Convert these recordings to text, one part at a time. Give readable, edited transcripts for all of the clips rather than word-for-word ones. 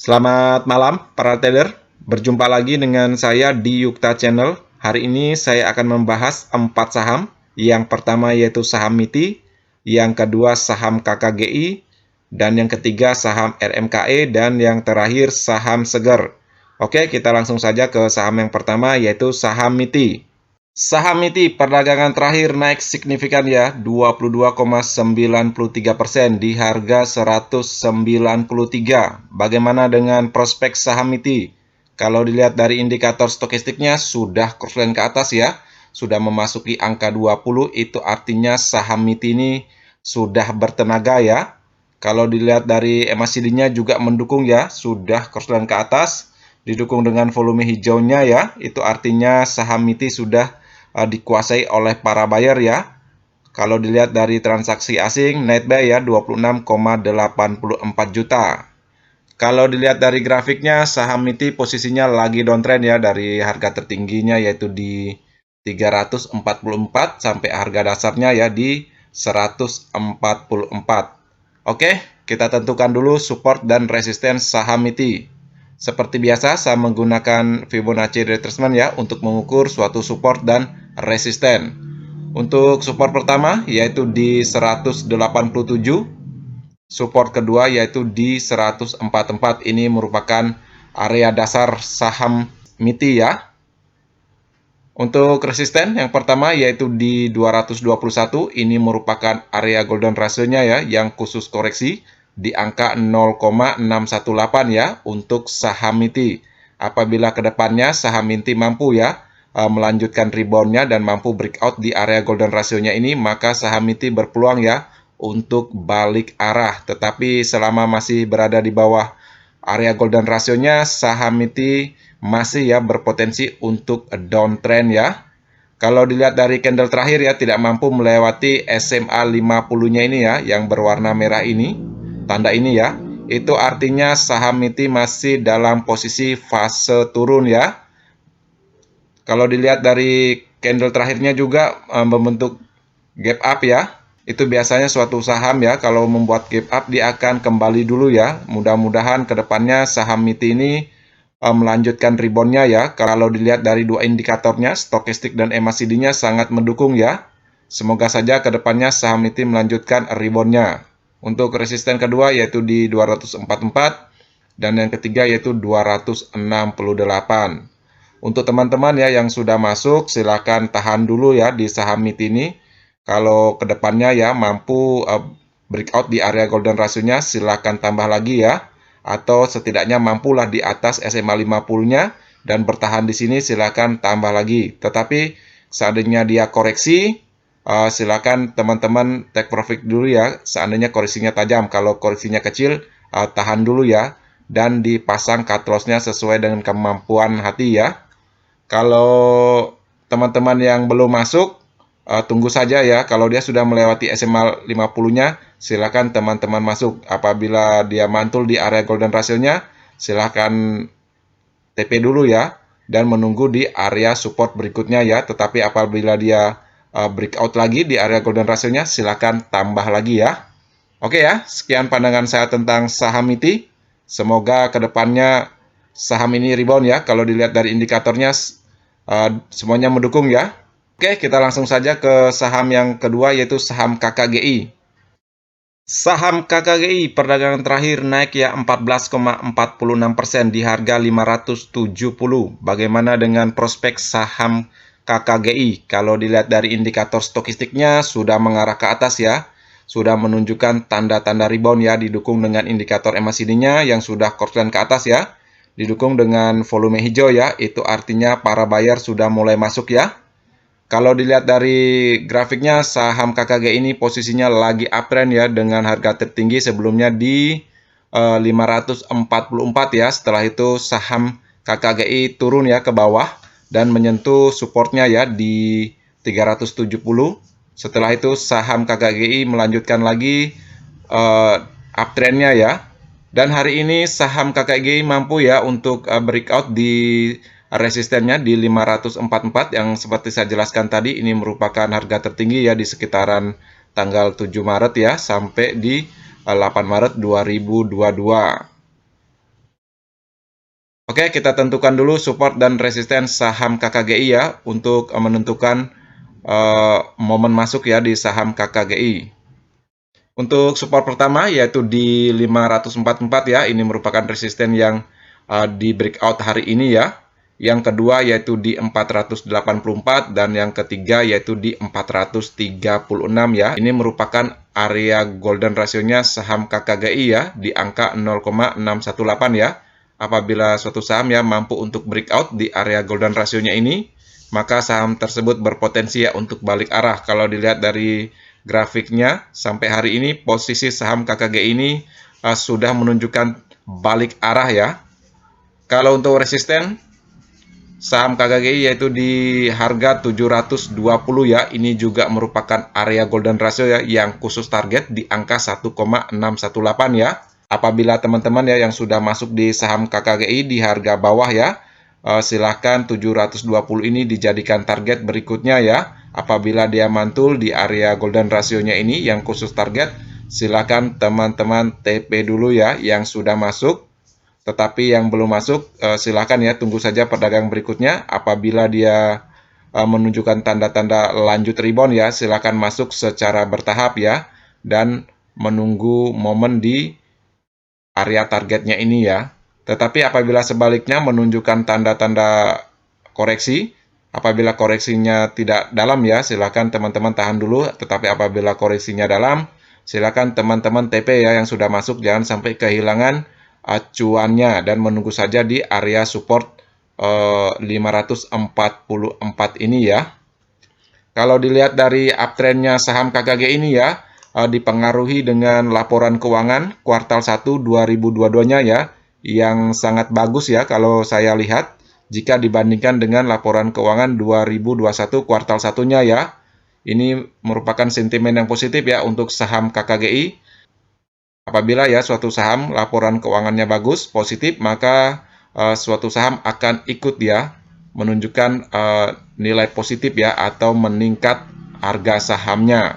Selamat malam para trader, berjumpa lagi dengan saya di Yukta Channel. Hari ini saya akan membahas 4 saham. Yang pertama yaitu saham MITI, yang kedua saham KKGI, dan yang ketiga saham RMKE, dan yang terakhir saham Seger. Oke, kita langsung saja ke saham yang pertama yaitu saham MITI. Saham MITI perdagangan terakhir naik signifikan ya, 22,93% di harga 193. Bagaimana dengan prospek saham MITI? Kalau dilihat dari indikator stokastiknya sudah crossline ke atas ya, sudah memasuki angka 20, itu artinya saham MITI ini sudah bertenaga ya. Kalau dilihat dari MACD-nya juga mendukung ya, sudah crossline ke atas, didukung dengan volume hijaunya ya, itu artinya saham MITI sudah dikuasai oleh para buyer ya. Kalau dilihat dari transaksi asing, net buy ya 26,84 juta. Kalau dilihat dari grafiknya, saham MITI posisinya lagi downtrend ya, dari harga tertingginya yaitu di 344 sampai harga dasarnya ya di 144. Oke, kita tentukan dulu support dan resisten saham MITI. Seperti biasa, saya menggunakan Fibonacci retracement ya untuk mengukur suatu support dan resisten. Untuk support pertama yaitu di 187, support kedua yaitu di 144. Ini merupakan area dasar saham MITI ya. Untuk resisten yang pertama yaitu di 221, ini merupakan area golden ratio-nya ya yang khusus koreksi di angka 0,618 ya untuk saham MITI. Apabila kedepannya saham MITI mampu ya melanjutkan rebound-nya dan mampu breakout di area golden ratio-nya ini, maka saham MITI berpeluang ya untuk balik arah. Tetapi selama masih berada di bawah area golden ratio-nya, saham MITI masih ya berpotensi untuk downtrend ya. Kalau dilihat dari candle terakhir ya, tidak mampu melewati SMA 50-nya ini ya, yang berwarna merah ini, tanda ini ya. Itu artinya saham MITI masih dalam posisi fase turun ya. Kalau dilihat dari candle terakhirnya juga membentuk gap up ya. Itu biasanya suatu saham ya, kalau membuat gap up dia akan kembali dulu ya. Mudah-mudahan kedepannya saham MITI ini melanjutkan reboundnya ya. Kalau dilihat dari dua indikatornya, stokastik dan MACD-nya sangat mendukung ya. Semoga saja kedepannya saham MITI melanjutkan reboundnya. Untuk resisten kedua yaitu di 244 dan yang ketiga yaitu 268. Untuk teman-teman ya yang sudah masuk, silakan tahan dulu ya di saham MITI ini. Kalau kedepannya ya mampu breakout di area golden ratio-nya, silakan tambah lagi ya. Atau setidaknya mampulah di atas SMA 50-nya dan bertahan di sini, silakan tambah lagi. Tetapi seandainya dia koreksi, silakan teman-teman take profit dulu ya. Seandainya koreksinya tajam, kalau koreksinya kecil, tahan dulu ya. Dan dipasang cut loss-nya sesuai dengan kemampuan hati ya. Kalau teman-teman yang belum masuk, tunggu saja ya. Kalau dia sudah melewati SMA 50-nya, silakan teman-teman masuk. Apabila dia mantul di area golden ratio-nya, silakan TP dulu ya. Dan menunggu di area support berikutnya ya. Tetapi apabila dia breakout lagi di area golden ratio-nya, silakan tambah lagi ya. Oke ya, sekian pandangan saya tentang saham MITI. Semoga kedepannya saham ini rebound ya. Kalau dilihat dari indikatornya, semuanya mendukung ya. Oke, kita langsung saja ke saham yang kedua yaitu saham KKGI. Saham KKGI perdagangan terakhir naik ya 14,46% di harga 570. Bagaimana dengan prospek saham KKGI? Kalau dilihat dari indikator stokastiknya sudah mengarah ke atas ya. Sudah menunjukkan tanda-tanda rebound ya, didukung dengan indikator MACD-nya yang sudah crossline ke atas ya. Didukung dengan volume hijau ya, itu artinya para buyer sudah mulai masuk ya. Kalau dilihat dari grafiknya, saham KKG ini posisinya lagi uptrend ya, dengan harga tertinggi sebelumnya di 544 ya. Setelah itu saham KKGI turun ya ke bawah dan menyentuh supportnya ya di 370. Setelah itu saham KKGI melanjutkan lagi uptrendnya ya. Dan hari ini saham KKGI mampu ya untuk breakout di resistennya di 544 yang seperti saya jelaskan tadi. Ini merupakan harga tertinggi ya di sekitaran tanggal 7 Maret ya sampai di 8 Maret 2022. Oke, kita tentukan dulu support dan resisten saham KKGI ya untuk menentukan momen masuk ya di saham KKGI. Untuk support pertama yaitu di 544 ya, ini merupakan resisten yang di breakout hari ini ya. Yang kedua yaitu di 484 dan yang ketiga yaitu di 436 ya. Ini merupakan area golden rasionya saham KKGI ya di angka 0,618 ya. Apabila suatu saham ya mampu untuk breakout di area golden rasionya ini, maka saham tersebut berpotensi ya untuk balik arah. Kalau dilihat dari grafiknya sampai hari ini posisi saham KKG ini sudah menunjukkan balik arah ya. Kalau untuk resisten saham KKGI yaitu di harga 720 ya, ini juga merupakan area golden ratio ya yang khusus target di angka 1,618 ya. Apabila teman-teman ya yang sudah masuk di saham KKGI di harga bawah ya, silahkan 720 ini dijadikan target berikutnya ya. Apabila dia mantul di area golden rasionya ini yang khusus target, silakan teman-teman TP dulu ya yang sudah masuk. Tetapi yang belum masuk, silakan ya tunggu saja perdagangan berikutnya. Apabila dia menunjukkan tanda-tanda lanjut rebound ya, silakan masuk secara bertahap ya. Dan menunggu momen di area targetnya ini ya. Tetapi apabila sebaliknya menunjukkan tanda-tanda koreksi, apabila koreksinya tidak dalam ya, silakan teman-teman tahan dulu. Tetapi apabila koreksinya dalam, silakan teman-teman TP ya yang sudah masuk, jangan sampai kehilangan acuannya dan menunggu saja di area support 544 ini ya. Kalau dilihat dari uptrendnya saham KKG ini ya, dipengaruhi dengan laporan keuangan kuartal 1 2022-nya ya, yang sangat bagus ya kalau saya lihat jika dibandingkan dengan laporan keuangan 2021 kuartal 1-nya ya. Ini merupakan sentimen yang positif ya untuk saham KKGI. Apabila ya suatu saham laporan keuangannya bagus, positif, maka suatu saham akan ikut ya menunjukkan nilai positif ya atau meningkat harga sahamnya.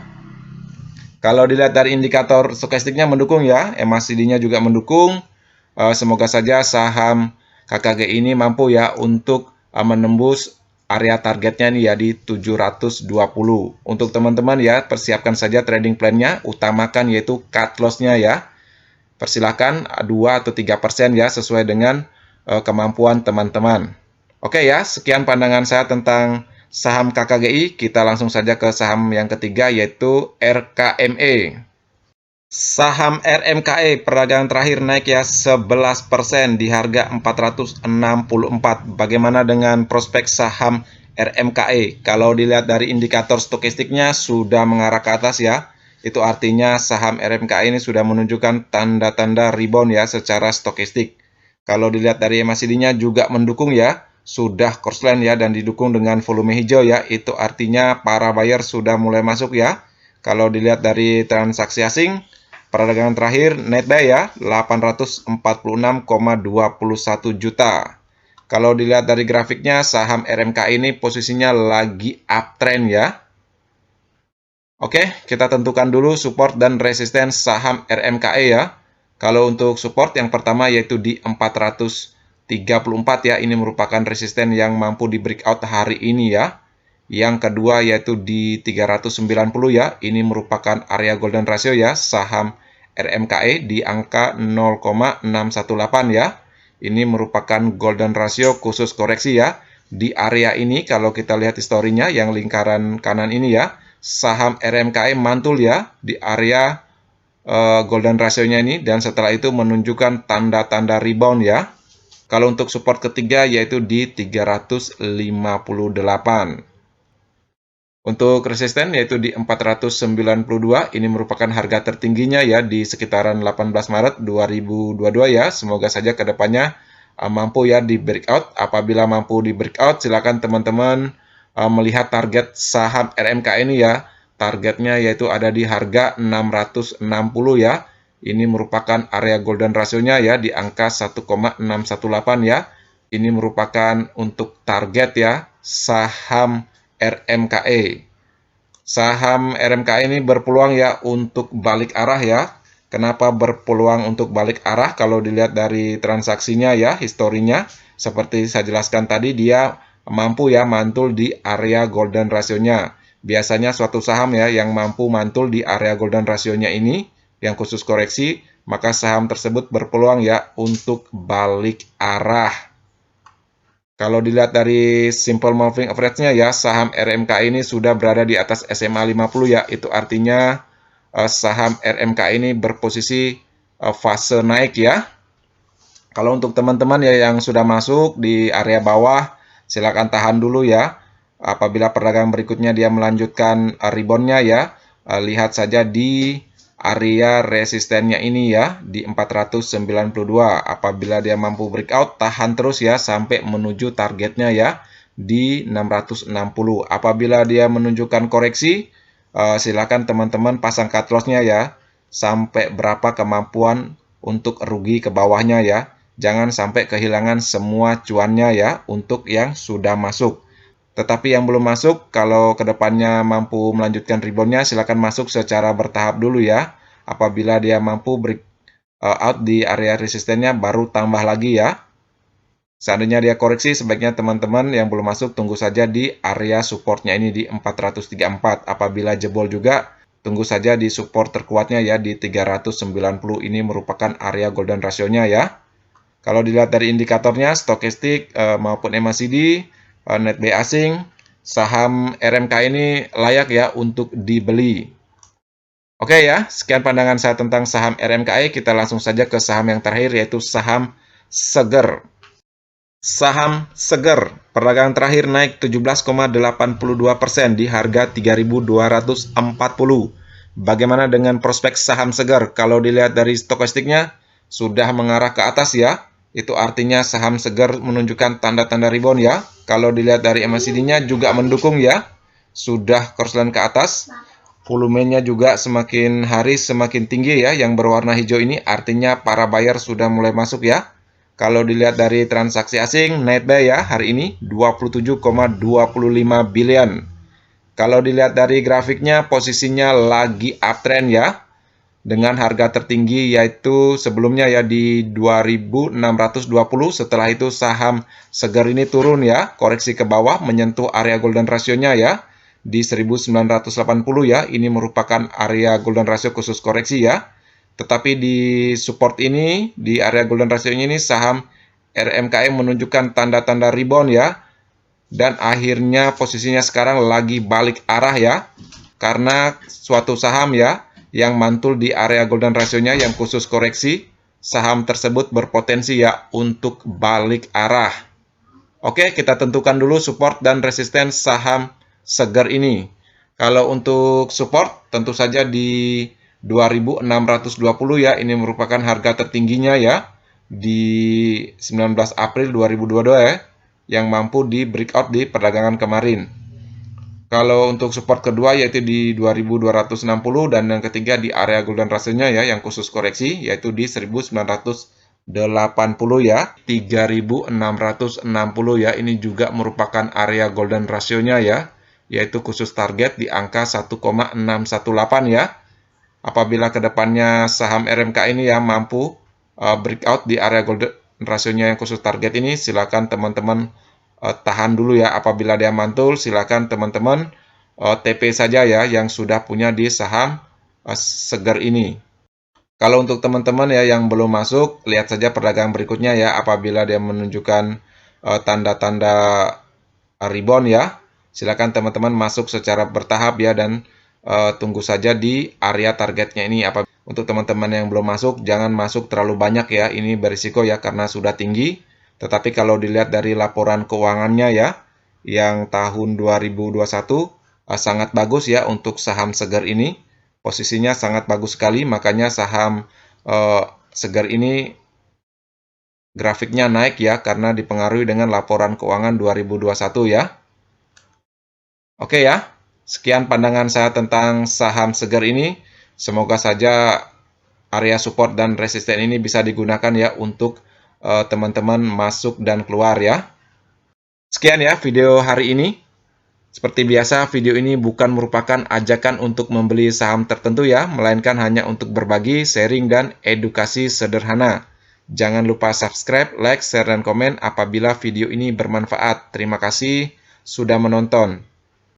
Kalau dilihat dari indikator stokastiknya mendukung ya, MACD-nya juga mendukung. Semoga saja saham KKG ini mampu ya untuk menembus area targetnya nih ya di 720. Untuk teman-teman ya, persiapkan saja trading plan-nya, utamakan yaitu cut loss-nya ya. Persilakan 2 atau 3% ya sesuai dengan kemampuan teman-teman. Oke ya, sekian pandangan saya tentang saham KKGI. Kita langsung saja ke saham yang ketiga yaitu RKME. Saham RMKE perdagangan terakhir naik ya 11% di harga 464. Bagaimana dengan prospek saham RMKE? Kalau dilihat dari indikator stokastiknya sudah mengarah ke atas ya. Itu artinya saham RMKE ini sudah menunjukkan tanda-tanda rebound ya secara stokastik. Kalau dilihat dari MACD-nya juga mendukung ya. Sudah crossline ya dan didukung dengan volume hijau ya. Itu artinya para buyer sudah mulai masuk ya. Kalau dilihat dari transaksi asing, perdagangan terakhir net buy ya 846,21 juta. Kalau dilihat dari grafiknya saham RMKI ini posisinya lagi uptrend ya. Oke, kita tentukan dulu support dan resisten saham RMKI ya. Kalau untuk support yang pertama yaitu di 434 ya, ini merupakan resisten yang mampu di breakout hari ini ya. Yang kedua yaitu di 390 ya, ini merupakan area golden ratio ya, saham RMKE di angka 0,618 ya. Ini merupakan golden ratio khusus koreksi ya. Di area ini kalau kita lihat historinya yang lingkaran kanan ini ya, saham RMKE mantul ya di area golden ratio-nya ini dan setelah itu menunjukkan tanda-tanda rebound ya. Kalau untuk support ketiga yaitu di 358. Untuk resisten yaitu di 492, ini merupakan harga tertingginya ya di sekitaran 18 Maret 2022 ya. Semoga saja kedepannya mampu ya di breakout. Apabila mampu di breakout, silakan teman-teman melihat target saham RMK ini ya. Targetnya yaitu ada di harga 660 ya. Ini merupakan area golden ratio-nya ya di angka 1,618 ya. Ini merupakan untuk target ya saham RMKE. Saham RMKE ini berpeluang ya untuk balik arah ya. Kenapa berpeluang untuk balik arah? Kalau dilihat dari transaksinya ya, historinya, seperti saya jelaskan tadi, dia mampu ya mantul di area golden ratio-nya. Biasanya suatu saham ya yang mampu mantul di area golden ratio-nya ini, yang khusus koreksi, maka saham tersebut berpeluang ya untuk balik arah. Kalau dilihat dari simple moving average-nya ya, saham RMK ini sudah berada di atas SMA 50 ya. Itu artinya saham RMK ini berposisi fase naik ya. Kalau untuk teman-teman ya yang sudah masuk di area bawah, silakan tahan dulu ya. Apabila perdagangan berikutnya dia melanjutkan rebound-nya ya, lihat saja di area resistennya ini ya, di 492. Apabila dia mampu breakout, tahan terus ya sampai menuju targetnya ya, di 660. Apabila dia menunjukkan koreksi, silakan teman-teman pasang cut loss-nya ya, sampai berapa kemampuan untuk rugi ke bawahnya ya. Jangan sampai kehilangan semua cuannya ya untuk yang sudah masuk. Tetapi yang belum masuk, kalau kedepannya mampu melanjutkan rebound-nya, silakan masuk secara bertahap dulu ya. Apabila dia mampu break out di area resistennya, baru tambah lagi ya. Seandainya dia koreksi, sebaiknya teman-teman yang belum masuk, tunggu saja di area supportnya ini di 434. Apabila jebol juga, tunggu saja di support terkuatnya ya di 390. Ini merupakan area golden ratio-nya ya. Kalau dilihat dari indikatornya, stokastik maupun MACD, net buy asing, saham RMK ini layak ya untuk dibeli. Oke ya, sekian pandangan saya tentang saham RMKI. Kita langsung saja ke saham yang terakhir, yaitu saham Seger. Saham Seger, perdagangan terakhir naik 17,82% di harga 3.240. Bagaimana dengan prospek saham Seger? Kalau dilihat dari stokastiknya, sudah mengarah ke atas ya. Itu artinya saham Seger menunjukkan tanda-tanda rebound ya. Kalau dilihat dari MACD-nya juga mendukung ya. Sudah korslen ke atas. Volumenya juga semakin hari semakin tinggi ya. Yang berwarna hijau ini artinya para buyer sudah mulai masuk ya. Kalau dilihat dari transaksi asing, net buy ya hari ini 27,25 billion. Kalau dilihat dari grafiknya, posisinya lagi uptrend ya. Dengan harga tertinggi yaitu sebelumnya ya di 2.620. Setelah itu saham Seger ini turun ya, koreksi ke bawah menyentuh area golden ratio-nya ya di 1980 ya. Ini merupakan area golden ratio khusus koreksi ya. Tetapi di support ini, di area golden ratio ini saham RMKM menunjukkan tanda-tanda rebound ya. Dan akhirnya posisinya sekarang lagi balik arah ya. Karena suatu saham ya yang mantul di area golden ratio-nya yang khusus koreksi, saham tersebut berpotensi ya untuk balik arah. Oke, kita tentukan dulu support dan resisten saham Seger ini. Kalau untuk support tentu saja di 2.620 ya, ini merupakan harga tertingginya ya di 19 April 2022 ya, yang mampu di breakout di perdagangan kemarin. Kalau untuk support kedua yaitu di 2260 dan yang ketiga di area golden ratio-nya ya yang khusus koreksi yaitu di 1980 ya, 3660 ya, ini juga merupakan area golden ratio-nya ya, yaitu khusus target di angka 1,618 ya. Apabila kedepannya saham RMK ini ya mampu breakout di area golden ratio-nya yang khusus target ini, silakan teman-teman tahan dulu ya. Apabila dia mantul, silakan teman-teman TP saja ya yang sudah punya di saham Seger ini. Kalau untuk teman-teman ya yang belum masuk, lihat saja perdagangan berikutnya ya. Apabila dia menunjukkan tanda-tanda rebound ya, silakan teman-teman masuk secara bertahap ya dan tunggu saja di area targetnya ini. Untuk teman-teman yang belum masuk, jangan masuk terlalu banyak ya. Ini berisiko ya karena sudah tinggi. Tetapi kalau dilihat dari laporan keuangannya ya, yang tahun 2021 sangat bagus ya untuk saham Seger ini. Posisinya sangat bagus sekali, makanya saham Seger ini grafiknya naik ya karena dipengaruhi dengan laporan keuangan 2021 ya. Oke ya, sekian pandangan saya tentang saham Seger ini. Semoga saja area support dan resisten ini bisa digunakan ya untuk teman-teman masuk dan keluar ya. Sekian ya video hari ini. Seperti biasa, video ini bukan merupakan ajakan untuk membeli saham tertentu ya, melainkan hanya untuk berbagi, sharing, dan edukasi sederhana. Jangan lupa subscribe, like, share, dan komen apabila video ini bermanfaat. Terima kasih sudah menonton.